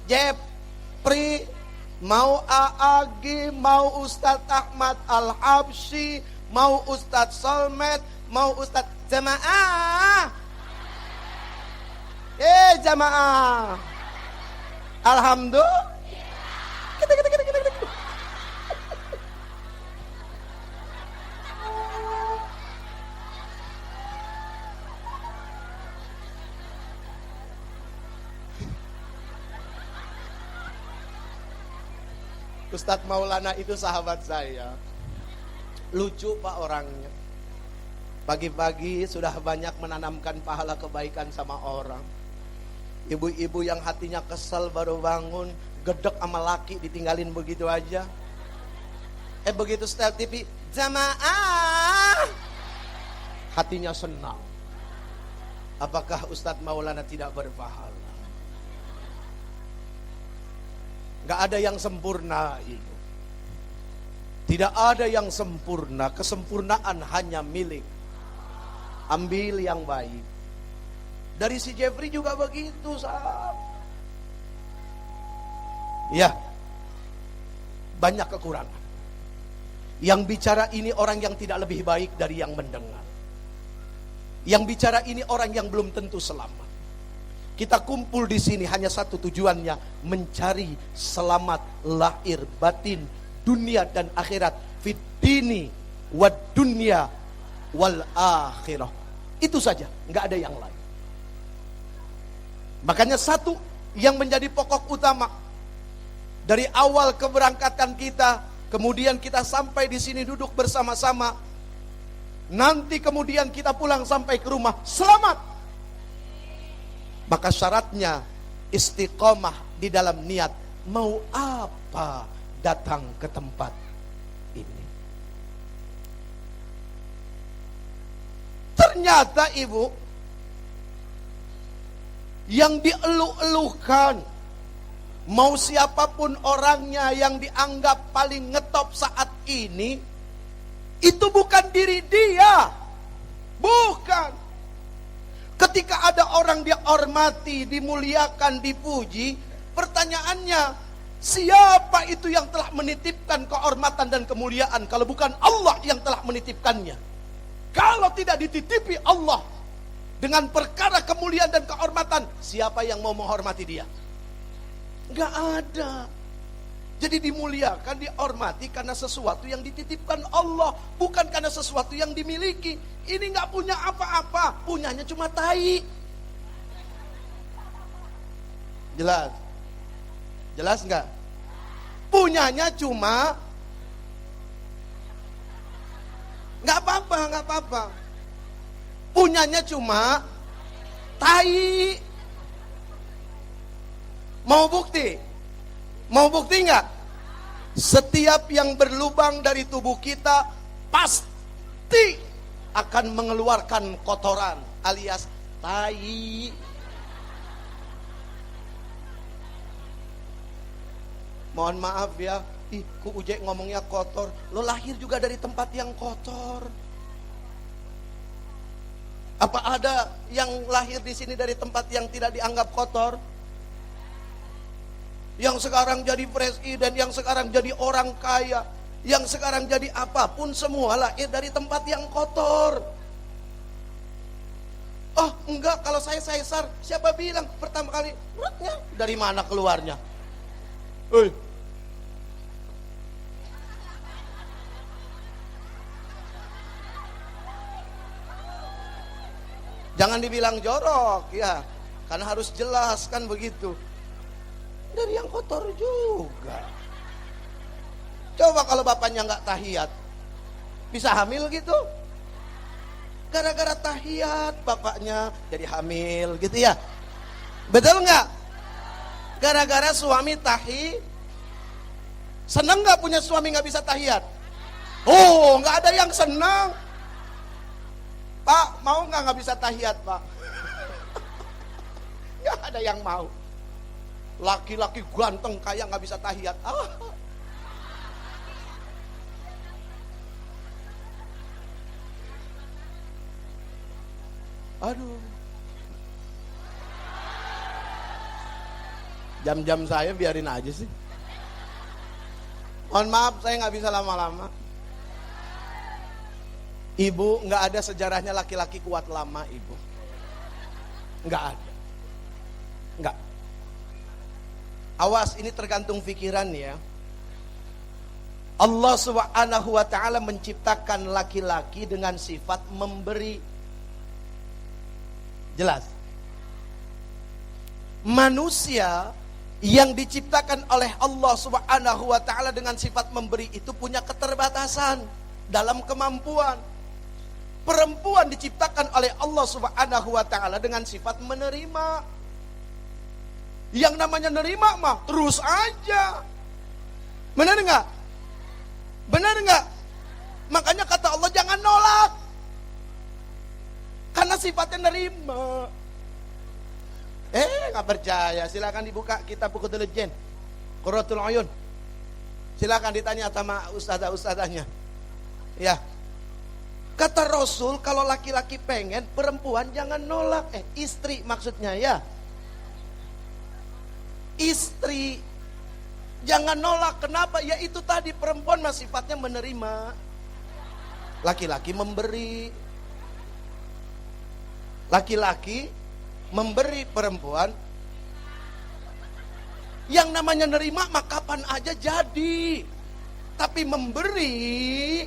Jepri, mau Aagi, mau Ustadz Ahmad Al-Habsyi, mau Ustadz Solmed, mau Ustadz jamaah. Jamaah. Alhamdulillah. Ustadz Maulana itu sahabat saya. Lucu Pak orangnya. Pagi-pagi sudah banyak menanamkan pahala kebaikan sama orang. Ibu-ibu yang hatinya kesel baru bangun, gedek sama laki ditinggalin begitu aja. Begitu setel TV, jamaah, hatinya senang. Apakah Ustadz Maulana tidak berpahala? Gak ada yang sempurna itu. Tidak ada yang sempurna. Kesempurnaan hanya milik. Ambil yang baik. Dari si Jeffrey juga begitu, sahab. Ya, banyak kekurangan. Yang bicara ini orang yang tidak lebih baik dari yang mendengar. Yang bicara ini orang yang belum tentu selamat. Kita kumpul di sini hanya satu tujuannya, mencari selamat lahir batin, dunia dan akhirat, fid dini wad dunya wal akhirah. Itu saja, nggak ada yang lain. Makanya satu yang menjadi pokok utama dari awal keberangkatan kita, kemudian kita sampai di sini duduk bersama-sama, nanti kemudian kita pulang sampai ke rumah selamat. Maka syaratnya istiqomah di dalam niat. Mau apa datang ke tempat ini? Ternyata ibu, yang dieluh-eluhkan, mau siapapun orangnya yang dianggap paling ngetop saat ini, itu bukan diri dia. Bukan. Ketika ada orang dihormati, dimuliakan, dipuji, pertanyaannya, siapa itu yang telah menitipkan kehormatan dan kemuliaan kalau bukan Allah yang telah menitipkannya? Kalau tidak dititipi Allah dengan perkara kemuliaan dan kehormatan, siapa yang mau menghormati dia? Gak ada. Jadi dimuliakan, dihormati karena sesuatu yang dititipkan Allah, bukan karena sesuatu yang dimiliki. Ini gak punya apa-apa, punyanya cuma tai. Jelas? Jelas gak? Punyanya cuma, gak apa-apa, gak apa-apa. Punyanya cuma tai. Mau bukti? Mau bukti enggak? Setiap yang berlubang dari tubuh kita pasti akan mengeluarkan kotoran alias tai. Mohon maaf ya, ku Ujek ngomongnya kotor. Lo lahir juga dari tempat yang kotor. Apa ada yang lahir di sini dari tempat yang tidak dianggap kotor? Yang sekarang jadi presiden, yang sekarang jadi orang kaya, yang sekarang jadi apapun, semua lahir dari tempat yang kotor. Oh enggak, kalau saya sesar, siapa bilang pertama kali perutnya dari mana keluarnya? Jangan dibilang jorok ya, karena harus jelas kan begitu. Dari yang kotor juga. Coba kalau bapaknya nggak tahiyat, bisa hamil gitu? Gara-gara tahiyat bapaknya jadi hamil gitu ya? Betul nggak? Gara-gara suami seneng nggak punya suami nggak bisa tahiyat? Oh, nggak ada yang senang. Pak, mau nggak bisa tahiyat, Pak? Nggak ada yang mau. Laki-laki ganteng kaya nggak bisa tahiyat. Aduh. Jam-jam saya biarin aja sih. Mohon maaf, saya nggak bisa lama-lama. Ibu, nggak ada sejarahnya laki-laki kuat lama, ibu. Nggak ada. Nggak. Awas, ini tergantung pikiran ya. Allah Subhanahu wa ta'ala menciptakan laki-laki dengan sifat memberi. Jelas. Manusia yang diciptakan oleh Allah Subhanahu wa ta'ala dengan sifat memberi itu punya keterbatasan dalam kemampuan. Perempuan diciptakan oleh Allah Subhanahu wa ta'ala dengan sifat menerima. Yang namanya nerima mah terus aja. Benar enggak? Benar enggak? Makanya kata Allah jangan nolak. Karena sifatnya nerima. Nggak percaya, silakan dibuka kitab buku intelijen Qurratul Uyun. Silakan ditanya sama ustadzah-ustadzahnya. Ya. Kata Rasul, kalau laki-laki pengen, perempuan jangan nolak. Istri maksudnya ya. Istri jangan nolak. Kenapa? Ya itu tadi, perempuan mah sifatnya menerima. Laki-laki memberi. Laki-laki memberi, perempuan yang namanya nerima mah kapan aja jadi. Tapi memberi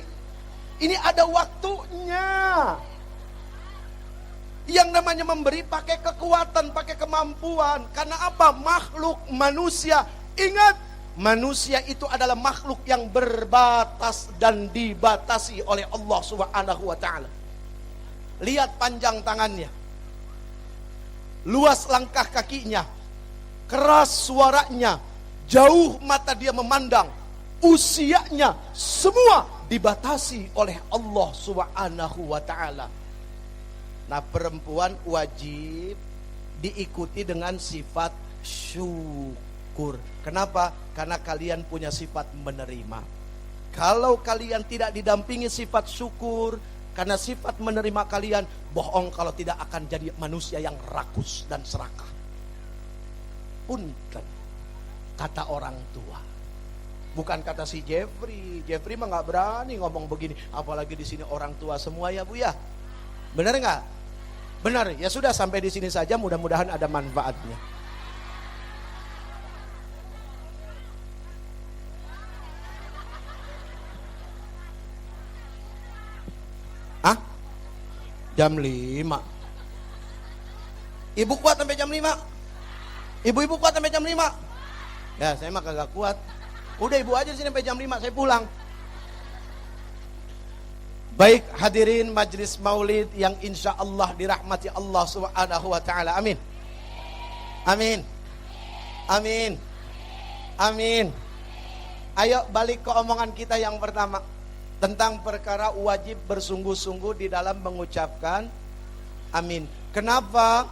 ini ada waktunya. Yang namanya memberi pakai kekuatan, pakai kemampuan. Karena apa? Makhluk manusia. Ingat, manusia itu adalah makhluk yang berbatas dan dibatasi oleh Allah Subhanahu wa ta'ala. Lihat panjang tangannya, luas langkah kakinya, keras suaranya, jauh mata dia memandang, usianya, semua dibatasi oleh Allah Subhanahu wa ta'ala. Nah, perempuan wajib diikuti dengan sifat syukur. Kenapa? Karena kalian punya sifat menerima. Kalau kalian tidak didampingi sifat syukur, karena sifat menerima kalian, bohong kalau tidak akan jadi manusia yang rakus dan serakah. Punten, kata orang tua. Bukan kata si Jeffrey. Jeffrey mah nggak berani ngomong begini. Apalagi di sini orang tua semua ya Bu ya. Benar nggak? Benar. Ya sudah, sampai di sini saja. Mudah-mudahan ada manfaatnya. Jam 5. Ibu kuat sampai jam 5? Ibu-ibu kuat sampai jam 5? Ya, saya mah kagak kuat. Udah ibu aja di sini sampai jam 5, saya pulang. Baik, hadirin majlis maulid yang insya Allah dirahmati Allah Subhanahu wa ta'ala. Amin. Amin. Amin. Amin. Ayo balik ke omongan kita yang pertama. Tentang perkara wajib bersungguh-sungguh di dalam mengucapkan amin. Kenapa?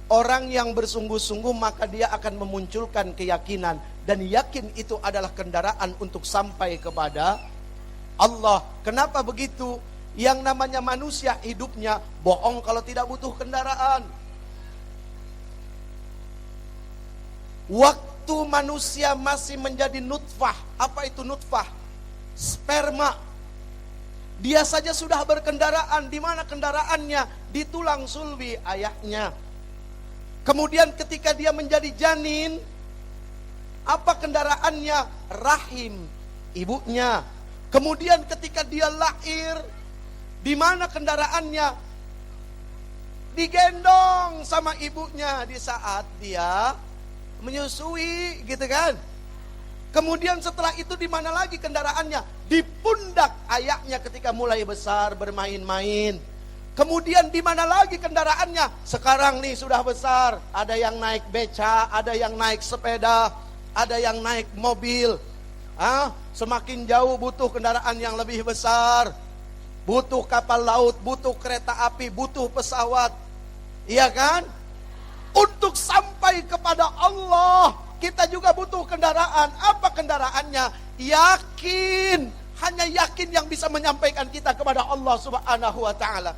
Orang yang bersungguh-sungguh maka dia akan memunculkan keyakinan. Dan yakin itu adalah kendaraan untuk sampai kepada Allah. Kenapa begitu? Yang namanya manusia hidupnya bohong kalau tidak butuh kendaraan. Waktu manusia masih menjadi nutfah. Apa itu nutfah? Sperma. Dia saja sudah berkendaraan. Di mana kendaraannya? Di tulang sulbi ayahnya. Kemudian ketika dia menjadi janin, apa kendaraannya? Rahim ibunya. Kemudian ketika dia lahir, di mana kendaraannya? Digendong sama ibunya di saat dia menyusui, gitu kan? Kemudian setelah itu di mana lagi kendaraannya? Di pundak ayahnya ketika mulai besar bermain-main. Kemudian di mana lagi kendaraannya? Sekarang nih sudah besar, ada yang naik beca, ada yang naik sepeda, ada yang naik mobil. Semakin jauh butuh kendaraan yang lebih besar. Butuh kapal laut, butuh kereta api, butuh pesawat. Iya kan? Untuk sampai kepada Allah, kita juga butuh kendaraan. Apa kendaraannya? Yakin. Hanya yakin yang bisa menyampaikan kita kepada Allah Subhanahu wa ta'ala.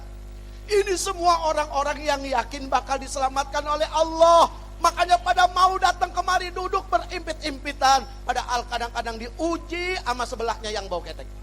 Ini semua orang-orang yang yakin bakal diselamatkan oleh Allah. Makanya pada mau datang kemari duduk berimpit-impitan. Padahal kadang-kadang diuji sama sebelahnya yang bau ketek.